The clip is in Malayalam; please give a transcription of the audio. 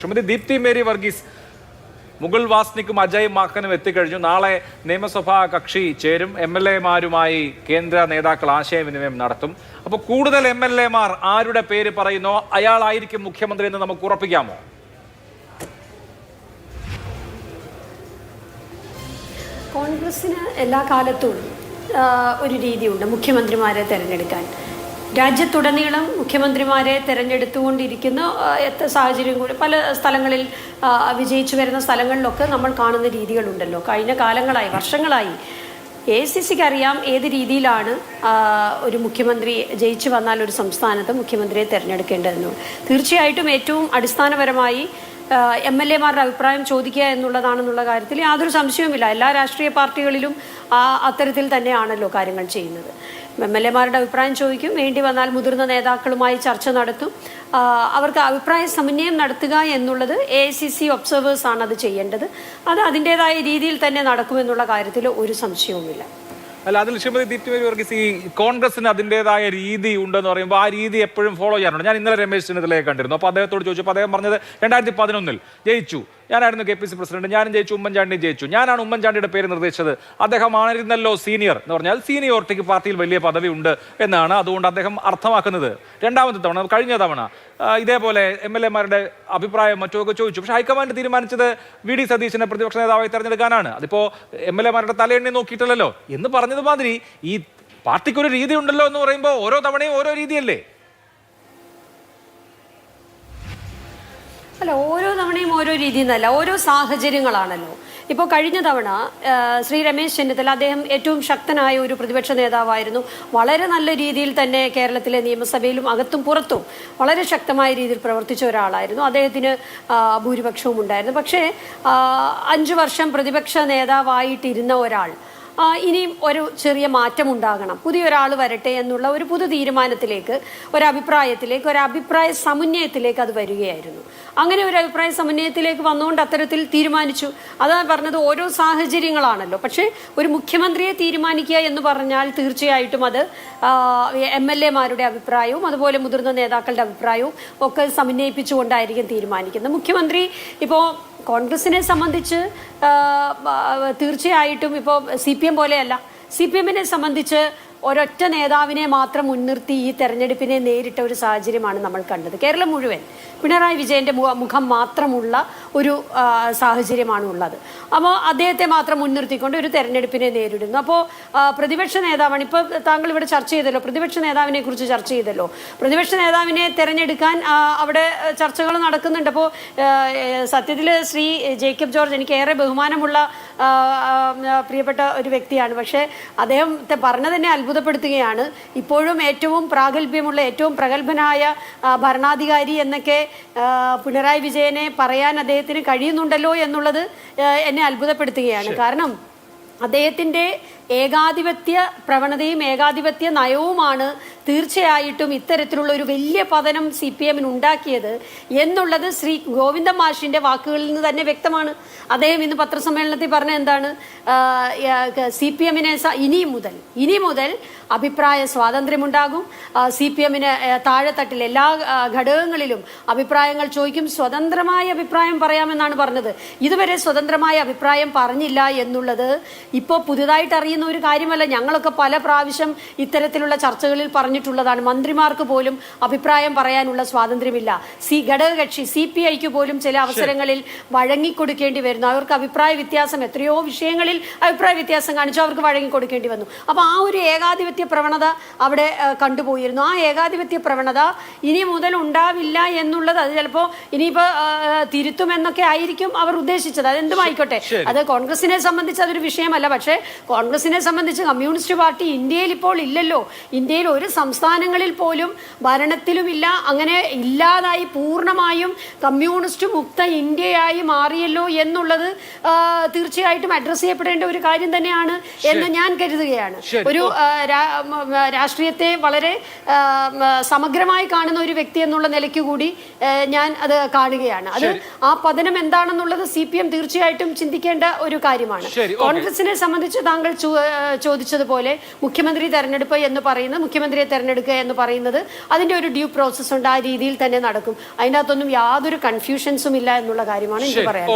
ശ്രീമതി ദീപ്തി മേരി വർഗീസ് മുകുൾ വാസ്നിക്കും അജയ് മാക്കനും എത്തിക്കഴിഞ്ഞു. നാളെ നിയമസഭാ കക്ഷി ചേരും. MLA-മാരുമായി കേന്ദ്ര നേതാക്കൾ ആശയവിനിമയം നടത്തും. അപ്പോൾ കൂടുതൽ MLA-മാർ ആരുടെ പേര് പറയുന്നോ അയാളായിരിക്കും മുഖ്യമന്ത്രി എന്ന് നമുക്ക് ഉറപ്പിക്കാമോ? കോൺഗ്രസിന് എല്ലാ കാലത്തും ഒരു രീതിയുണ്ട് മുഖ്യമന്ത്രിമാരെ തിരഞ്ഞെടുക്കാൻ. രാജ്യത്തുടനീളം മുഖ്യമന്ത്രിമാരെ തിരഞ്ഞെടുത്തുകൊണ്ടിരിക്കുന്ന സാഹചര്യം കൂടി പല സ്ഥലങ്ങളിൽ വിജയിച്ചു വരുന്ന സ്ഥലങ്ങളിലൊക്കെ നമ്മൾ കാണുന്ന രീതികളുണ്ടല്ലോ. കഴിഞ്ഞ കാലങ്ങളായി, വർഷങ്ങളായി AICCക്ക് അറിയാം ഏത് രീതിയിലാണ് ഒരു മുഖ്യമന്ത്രി ജയിച്ചു വന്നാൽ ഒരു സംസ്ഥാനത്ത് മുഖ്യമന്ത്രിയെ തിരഞ്ഞെടുക്കേണ്ടതെന്ന്. തീർച്ചയായിട്ടും ഏറ്റവും അടിസ്ഥാനപരമായി MLA-മാരുടെ അഭിപ്രായം ചോദിക്കുക എന്നുള്ളതാണെന്നുള്ള കാര്യത്തിൽ യാതൊരു സംശയവുമില്ല. എല്ലാ രാഷ്ട്രീയ പാർട്ടികളിലും അത്തരത്തിൽ തന്നെയാണല്ലോ കാര്യങ്ങൾ ചെയ്യുന്നത്. MLA-മാരുടെ അഭിപ്രായം ചോദിക്കും, വേണ്ടി വന്നാൽ മുതിർന്ന നേതാക്കളുമായി ചർച്ച നടത്തും. അവർക്ക് അഭിപ്രായ സമന്വയം നടത്തുക എന്നുള്ളത് AICC ഒബ്സർവേഴ്സ് ആണ് അത് ചെയ്യേണ്ടത്. അത് അതിൻ്റെതായ രീതിയിൽ തന്നെ നടക്കുമെന്നുള്ള കാര്യത്തിൽ ഒരു സംശയവുമില്ല. അല്ല, അതിൽ ശ്രീമതി ദീപ്തി മേരി വർഗീസ്, ഈ കോൺഗ്രസിന് അതിൻ്റെതായ രീതി ഉണ്ടെന്ന് പറയുമ്പോൾ ആ രീതി എപ്പോഴും ഫോളോ ചെയ്യാറുണ്ട്. ഞാൻ ഇന്നലെ രമേശ് ചെന്നിത്തലയെ കണ്ടിരുന്നു. അപ്പോൾ അദ്ദേഹത്തോട് ചോദിച്ചപ്പോൾ അദ്ദേഹം പറഞ്ഞത് 2011 ജയിച്ചു, ഞാനായിരുന്നു KPC പ്രസിഡന്റ്, ഞാനും ജയിച്ചു, ഉമ്മൻചാണ്ടിയും ജയിച്ചു, ഞാനാണ് ഉമ്മൻചാണ്ടിയുടെ പേര് നിർദ്ദേശിച്ചത്, അദ്ദേഹമായിരുന്നല്ലോ സീനിയർ എന്ന് പറഞ്ഞാൽ സീനിയോറിറ്റിക്ക് പാർട്ടിയിൽ വലിയ പദവി ഉണ്ട് എന്നാണ് അതുകൊണ്ട് അദ്ദേഹം അർത്ഥമാക്കുന്നത്. രണ്ടാമത്തെ തവണ, കഴിഞ്ഞ തവണ ഇതേപോലെ MLA-മാരുടെ അഭിപ്രായം മറ്റൊക്കെ ചോദിച്ചു. പക്ഷേ ഹൈക്കമാൻഡ് തീരുമാനിച്ചത് VD സതീശനെ പ്രതിപക്ഷ നേതാവായി തെരഞ്ഞെടുക്കാനാണ്. അതിപ്പോൾ MLA-മാരുടെ തലയെണ്ണി നോക്കിയിട്ടല്ലോ എന്ന് പറഞ്ഞത് മാതിരി ഈ പാർട്ടിക്കൊരു രീതി ഉണ്ടല്ലോ എന്ന് പറയുമ്പോൾ ഓരോ തവണയും ഓരോ രീതിയല്ലേ? അല്ല, ഓരോ തവണയും ഓരോ രീതി എന്നല്ല, ഓരോ സാഹചര്യങ്ങളാണല്ലോ. ഇപ്പോൾ കഴിഞ്ഞ തവണ ശ്രീ രമേശ് ചെന്നിത്തല, അദ്ദേഹം ഏറ്റവും ശക്തനായ ഒരു പ്രതിപക്ഷ നേതാവായിരുന്നു. വളരെ നല്ല രീതിയിൽ തന്നെ കേരളത്തിലെ നിയമസഭയിലും അകത്തും പുറത്തും വളരെ ശക്തമായ രീതിയിൽ പ്രവർത്തിച്ച ഒരാളായിരുന്നു. അദ്ദേഹത്തിന് ഭൂരിപക്ഷവും ഉണ്ടായിരുന്നു. പക്ഷേ 5 വർഷം പ്രതിപക്ഷ നേതാവായിട്ടിരുന്ന ഒരാൾ ഇനിയും ഒരു ചെറിയ മാറ്റം ഉണ്ടാകണം, പുതിയൊരാൾ വരട്ടെ എന്നുള്ള ഒരു പുതു തീരുമാനത്തിലേക്ക്, ഒരഭിപ്രായത്തിലേക്ക്, ഒരഭിപ്രായ സമന്വയത്തിലേക്ക് അത് വരികയായിരുന്നു. അങ്ങനെ ഒരു അഭിപ്രായ സമന്വയത്തിലേക്ക് വന്നുകൊണ്ട് അത്തരത്തിൽ തീരുമാനിച്ചു. അതാണ് പറഞ്ഞത്, ഓരോ സാഹചര്യങ്ങളാണല്ലോ. പക്ഷേ ഒരു മുഖ്യമന്ത്രിയെ തീരുമാനിക്കുക എന്ന് പറഞ്ഞാൽ തീർച്ചയായിട്ടും അത് MLA-മാരുടെ അഭിപ്രായവും അതുപോലെ മുതിർന്ന നേതാക്കളുടെ അഭിപ്രായവും ഒക്കെ സമന്വയിപ്പിച്ചുകൊണ്ടായിരിക്കും തീരുമാനിക്കുന്നത്. മുഖ്യമന്ത്രി ഇപ്പോൾ കോൺഗ്രസിനെ സംബന്ധിച്ച് തീർച്ചയായിട്ടും ഇപ്പോൾ CPM പോലെയല്ല. CPM-നെ സംബന്ധിച്ച് ഒരൊറ്റ നേതാവിനെ മാത്രം മുൻനിർത്തി ഈ തെരഞ്ഞെടുപ്പിനെ നേരിട്ട ഒരു സാഹചര്യമാണ് നമ്മൾ കണ്ടത്. കേരളം മുഴുവൻ പിണറായി വിജയന്റെ മുഖം മാത്രമുള്ള ഒരു സാഹചര്യമാണ് ഉള്ളത്. അപ്പോൾ അദ്ദേഹത്തെ മാത്രം മുൻനിർത്തിക്കൊണ്ട് ഒരു തെരഞ്ഞെടുപ്പിനെ നേരിടുന്നു. അപ്പോൾ പ്രതിപക്ഷ നേതാവാണ് ഇപ്പോൾ താങ്കൾ ഇവിടെ ചർച്ച ചെയ്തല്ലോ, പ്രതിപക്ഷ നേതാവിനെ കുറിച്ച് ചർച്ച ചെയ്തല്ലോ. പ്രതിപക്ഷ നേതാവിനെ തെരഞ്ഞെടുക്കാൻ അവിടെ ചർച്ചകൾ നടക്കുന്നുണ്ട്. അപ്പോൾ സത്യത്തിൽ ശ്രീ ജേക്കബ് ജോർജ് എനിക്ക് ഏറെ ബഹുമാനമുള്ള പ്രിയപ്പെട്ട ഒരു വ്യക്തിയാണ്. പക്ഷേ അദ്ദേഹത്തെ പറഞ്ഞ തന്നെ അത്ഭുതപ്പെടുത്തുകയാണ്. ഇപ്പോഴും ഏറ്റവും പ്രാഗൽഭ്യമുള്ള, ഏറ്റവും പ്രഗത്ഭനായ ഭരണാധികാരി എന്നൊക്കെ പിണറായി വിജയനെ പറയാൻ അദ്ദേഹത്തിന് കഴിയുന്നുണ്ടല്ലോ എന്നുള്ളത് എന്നെ അത്ഭുതപ്പെടുത്തുകയാണ്. കാരണം അദ്ദേഹത്തിൻ്റെ ഏകാധിപത്യ പ്രവണതയും ഏകാധിപത്യ നയവുമാണ് തീർച്ചയായിട്ടും ഇത്തരത്തിലുള്ള ഒരു വലിയ പതനം CPM-ന് ഉണ്ടാക്കിയത് എന്നുള്ളത് ശ്രീ ഗോവിന്ദൻ മാഷിന്റെ വാക്കുകളിൽ നിന്ന് തന്നെ വ്യക്തമാണ്. അദ്ദേഹം ഇന്ന് പത്രസമ്മേളനത്തിൽ പറഞ്ഞ എന്താണ്, CPM-നെ ഇനി മുതൽ അഭിപ്രായ സ്വാതന്ത്ര്യമുണ്ടാകും, CPM-ന് താഴെത്തട്ടിൽ എല്ലാ ഘടകങ്ങളിലും അഭിപ്രായങ്ങൾ ചോദിക്കും, സ്വതന്ത്രമായ അഭിപ്രായം പറയാമെന്നാണ് പറഞ്ഞത്. ഇതുവരെ സ്വതന്ത്രമായ അഭിപ്രായം പറഞ്ഞില്ല എന്നുള്ളത് ഇപ്പോൾ പുതുതായിട്ട് അറിയുന്ന ഒരു കാര്യമല്ല. ഞങ്ങളൊക്കെ പല പ്രാവശ്യം ഇത്തരത്തിലുള്ള ചർച്ചകളിൽ പറഞ്ഞിട്ടുള്ളതാണ്. മന്ത്രിമാർക്ക് പോലും അഭിപ്രായം പറയാനുള്ള സ്വാതന്ത്ര്യമില്ല. ഘടകകക്ഷി CPI-ക്ക് പോലും ചില അവസരങ്ങളിൽ വഴങ്ങിക്കൊടുക്കേണ്ടി വരുന്നു. അവർക്ക് അഭിപ്രായ വ്യത്യാസം, എത്രയോ വിഷയങ്ങളിൽ അഭിപ്രായ വ്യത്യാസം കാണിച്ചു അവർക്ക് വഴങ്ങിക്കൊടുക്കേണ്ടി വന്നു. അപ്പോൾ ആ ഒരു ഏകാധിപത്യ പ്രവണത അവിടെ കണ്ടുപോയിരുന്നു. ആ ഏകാധിപത്യ പ്രവണത ഇനി മുതൽ ഉണ്ടാവില്ല എന്നുള്ളത്, അത് ചിലപ്പോൾ ഇനിയിപ്പോൾ തിരുത്തുമെന്നൊക്കെ ആയിരിക്കും അവർ ഉദ്ദേശിച്ചത്. അതെന്തുമായിക്കോട്ടെ, അത് കോൺഗ്രസിനെ സംബന്ധിച്ച് അതൊരു വിഷയമല്ല. പക്ഷേ കോൺഗ്രസിനെ സംബന്ധിച്ച് കമ്മ്യൂണിസ്റ്റ് പാർട്ടി ഇന്ത്യയിൽ ഇപ്പോൾ ഇല്ലല്ലോ. ഇന്ത്യയിൽ ഒരു സംസ്ഥാനങ്ങളിൽ പോലും ഭരണത്തിലുമില്ല. അങ്ങനെ ഇല്ലാതായി പൂർണ്ണമായും കമ്മ്യൂണിസ്റ്റ് മുക്ത ഇന്ത്യയായി മാറിയല്ലോ എന്നുള്ളത് തീർച്ചയായിട്ടും അഡ്രസ് ചെയ്യപ്പെടേണ്ട ഒരു കാര്യം തന്നെയാണ് എന്ന് ഞാൻ കരുതുകയാണ്. ഒരു രാഷ്ട്രീയത്തെ വളരെ സമഗ്രമായി കാണുന്ന ഒരു വ്യക്തി എന്നുള്ള നിലയ്ക്ക് കൂടി ഞാൻ അത് കാണുകയാണ്. അത് ആ പതനം എന്താണെന്നുള്ളത് CPM തീർച്ചയായിട്ടും ചിന്തിക്കേണ്ട ഒരു കാര്യമാണ്. കോൺഗ്രസിനെ സംബന്ധിച്ച് താങ്കൾ ചോദിച്ചതുപോലെ മുഖ്യമന്ത്രി തെരഞ്ഞെടുപ്പ് എന്ന് പറയുന്നത് മുഖ്യമന്ത്രിയെ തിരഞ്ഞെടുക്കുക എന്ന് പറയുന്നത് അതിന്റെ ഒരു ഡ്യൂ പ്രോസസ് ഉണ്ട്, ആ രീതിയിൽ തന്നെ നടക്കും. അതിനകത്തൊന്നും യാതൊരു കൺഫ്യൂഷൻസും ഇല്ല എന്നുള്ള കാര്യമാണ് എനിക്ക് പറയാൻ.